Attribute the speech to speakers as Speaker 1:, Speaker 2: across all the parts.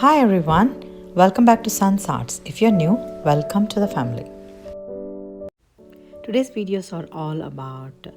Speaker 1: Hi everyone, welcome back to Sun's Arts. If you're new, welcome to the family. Today's videos are all about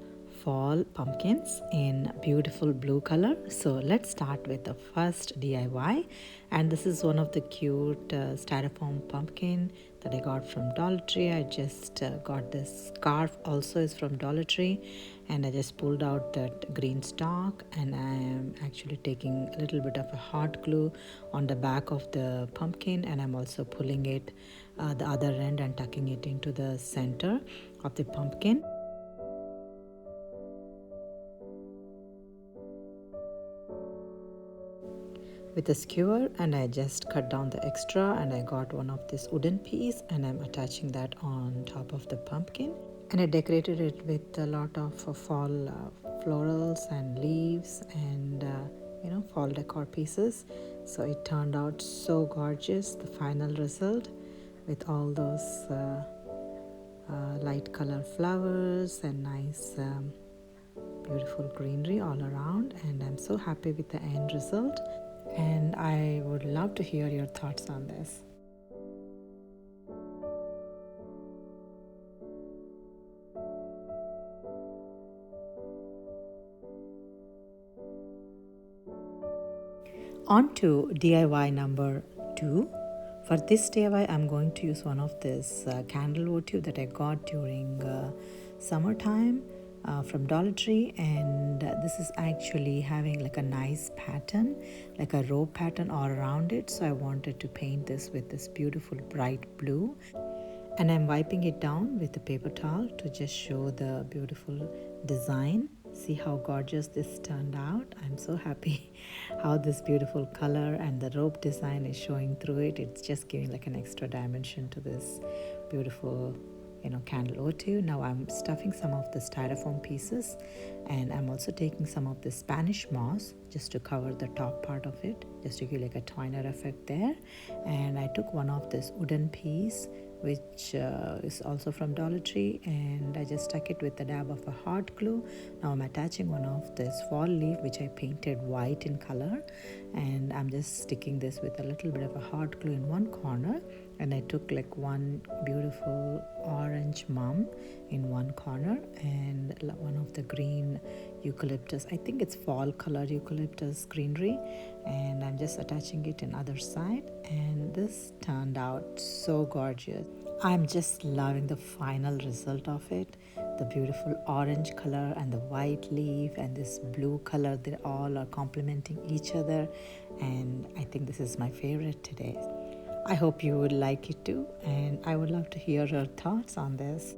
Speaker 1: fall pumpkins in beautiful blue color. So let's start with the first DIY, and this is one of the cute styrofoam pumpkin that I got from Dollar Tree. I just got this scarf also is from Dollar Tree, and I just pulled out that green stalk, and I am actually taking a little bit of a hot glue on the back of the pumpkin, and I'm also pulling it the other end and tucking it into the center of the pumpkin. With a skewer, and I just cut down the extra, and I got one of this wooden piece, and I'm attaching that on top of the pumpkin, and I decorated it with a lot of fall florals and leaves and fall decor pieces. So it turned out so gorgeous, the final result, with all those light color flowers and nice beautiful greenery all around, and I'm so happy with the end result, and I would love to hear your thoughts on this. On to DIY number 2. For this DIY, I'm going to use one of this candle votive that I got during summertime from Dollar Tree, and this is actually having like a nice pattern, like a rope pattern all around it. So I wanted to paint this with this beautiful bright blue, and I'm wiping it down with a paper towel to just show the beautiful design. See how gorgeous this turned out. I'm so happy how this beautiful color and the rope design is showing through it. It's just giving like an extra dimension to this beautiful candle votive. Now I'm stuffing some of the styrofoam pieces, and I'm also taking some of the Spanish moss just to cover the top part of it, just to give like a twiner effect there. And I took one of this wooden piece which is also from Dollar Tree, and I just stuck it with a dab of a hot glue. Now I'm attaching one of this fall leaf which I painted white in color, and I'm just sticking this with a little bit of a hot glue in one corner, and I took like one beautiful orange mum in one corner and one of the green eucalyptus, I think it's fall color eucalyptus greenery, and I'm just attaching it in other side, and this turned out so gorgeous. I'm just loving the final result of it. The beautiful orange color and the white leaf and this blue color, they all are complementing each other, and I think this is my favorite today. I hope you would like it too, and I would love to hear your thoughts on this.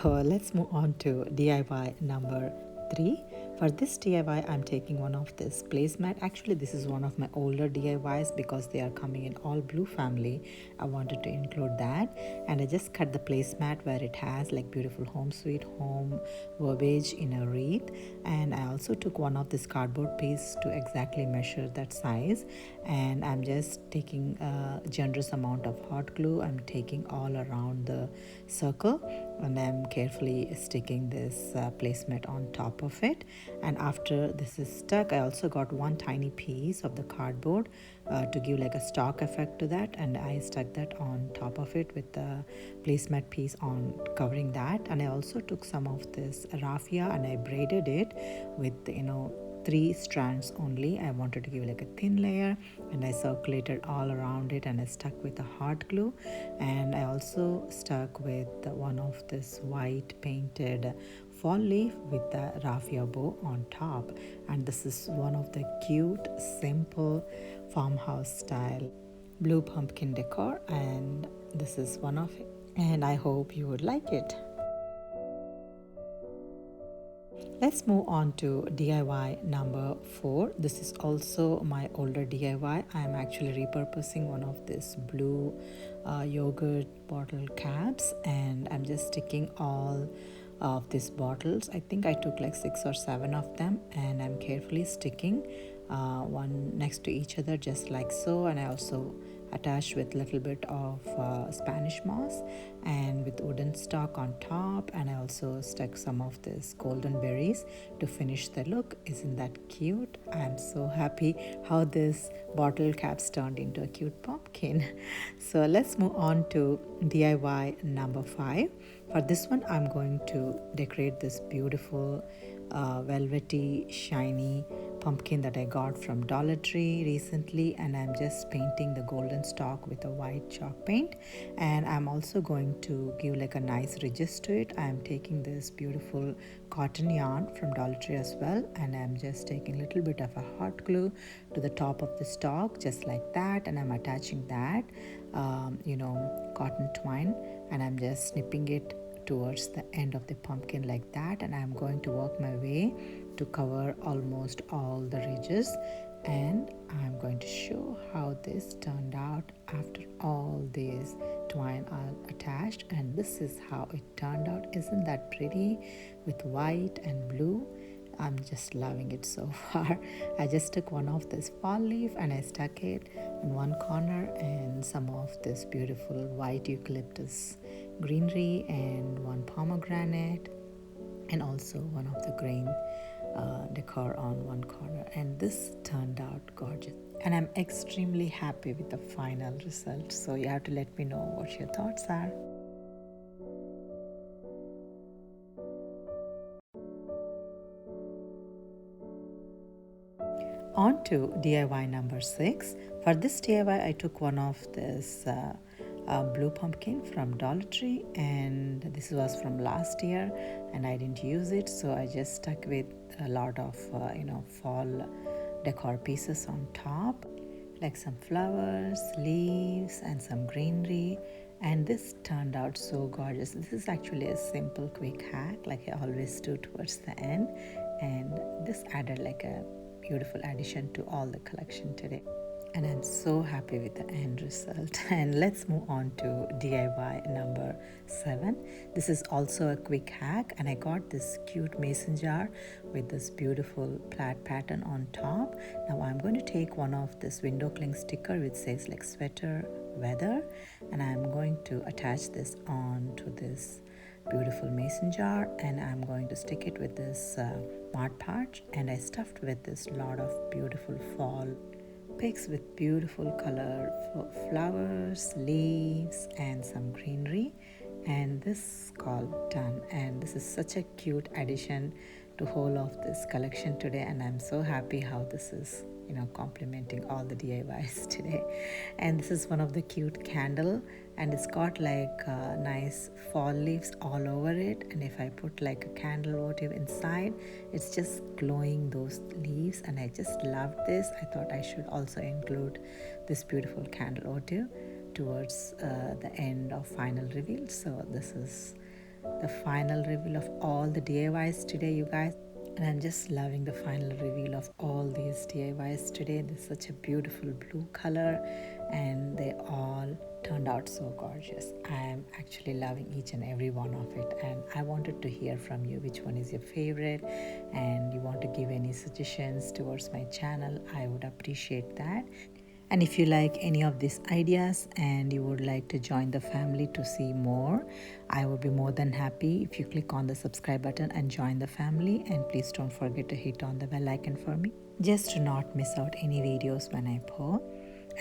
Speaker 1: So let's move on to DIY number 3. For this DIY, I'm taking one of this placemat. Actually, this is one of my older DIYs because they are coming in all blue family. I wanted to include that, and I just cut the placemat where it has like beautiful home sweet home verbiage in a wreath, and I also took one of this cardboard piece to exactly measure that size, and I'm just taking a generous amount of hot glue. I'm taking all around the circle, and I'm carefully sticking this placemat on top of it. And after this is stuck, I also got one tiny piece of the cardboard to give like a stock effect to that, and I stuck that on top of it with the placemat piece on covering that. And I also took some of this raffia and I braided it with 3 strands only. I wanted to give like a thin layer, and I circulated all around it, and I stuck with the hot glue, and I also stuck with one of this white painted fall leaf with the raffia bow on top. And this is one of the cute simple farmhouse style blue pumpkin decor, and this is one of it, and I hope you would like it. Let's move on to DIY number 4. This is also my older DIY. I'm actually repurposing one of this blue yogurt bottle caps, and I'm just sticking all of these bottles. I think I took like 6 or 7 of them, and I'm carefully sticking one next to each other just like so. And I also attached with little bit of Spanish moss and with wooden stock on top, and I also stuck some of this golden berries to finish the look. Isn't that cute? I'm so happy how this bottle caps turned into a cute pumpkin. So let's move on to DIY number 5. For this one, I'm going to decorate this beautiful velvety shiny pumpkin that I got from Dollar Tree recently, and I'm just painting the golden stalk with a white chalk paint, and I'm also going to give like a nice ridges to it. I'm taking this beautiful cotton yarn from Dollar Tree as well, and I'm just taking a little bit of a hot glue to the top of the stalk just like that, and I'm attaching that cotton twine, and I'm just snipping it towards the end of the pumpkin like that, and I'm going to work my way to cover almost all the ridges, and I'm going to show how this turned out after all these twine are attached. And this is how it turned out. Isn't that pretty with white and blue? I'm just loving it so far. I just took one of this fall leaf and I stuck it in one corner, and some of this beautiful white eucalyptus greenery and one pomegranate, and also one of the green decor on one corner, and this turned out gorgeous, and I'm extremely happy with the final result. So you have to let me know what your thoughts are. On to DIY number 6. For this DIY, I took one of this blue pumpkin from Dollar Tree, and this was from last year, and I didn't use it, so I just stuck with a lot of fall decor pieces on top, like some flowers, leaves, and some greenery. And this turned out so gorgeous. This is actually a simple quick hack like I always do towards the end, and this added like a beautiful addition to all the collection today, and I'm so happy with the end result. And let's move on to DIY number 7. This is also a quick hack, and I got this cute mason jar with this beautiful plaid pattern on top. Now I'm going to take one of this window cling sticker which says like sweater weather, and I'm going to attach this on to this beautiful mason jar, and I'm going to stick it with this Mod Podge, and I stuffed with this lot of beautiful fall pics with beautiful color flowers, leaves, and some greenery, and this called done. And this is such a cute addition to whole of this collection today, and I'm so happy how this is complementing all the DIYs today. And this is one of the cute candle, and it's got like nice fall leaves all over it, and if I put like a candle motif inside, it's just glowing those leaves, and I just loved this. I thought I should also include this beautiful candle motif towards the end of final reveal. So this is the final reveal of all the DIYs today, you guys. And I'm just loving the final reveal of all these DIYs today. This is such a beautiful blue color, and they all turned out so gorgeous. I'm actually loving each and every one of it, and I wanted to hear from you which one is your favorite, and you want to give any suggestions towards my channel. I would appreciate that. And if you like any of these ideas and you would like to join the family to see more, I would be more than happy if you click on the subscribe button and join the family. And please don't forget to hit on the bell icon for me, just to not miss out any videos when I post.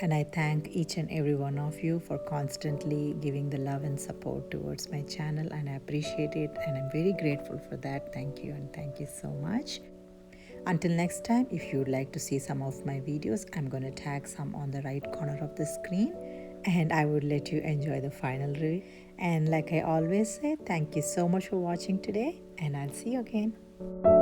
Speaker 1: And I thank each and every one of you for constantly giving the love and support towards my channel, and I appreciate it, and I'm very grateful for that. Thank you, and thank you so much. Until next time, if you'd like to see some of my videos, I'm going to tag some on the right corner of the screen, and I would let you enjoy the final review. And like I always say, thank you so much for watching today, and I'll see you again.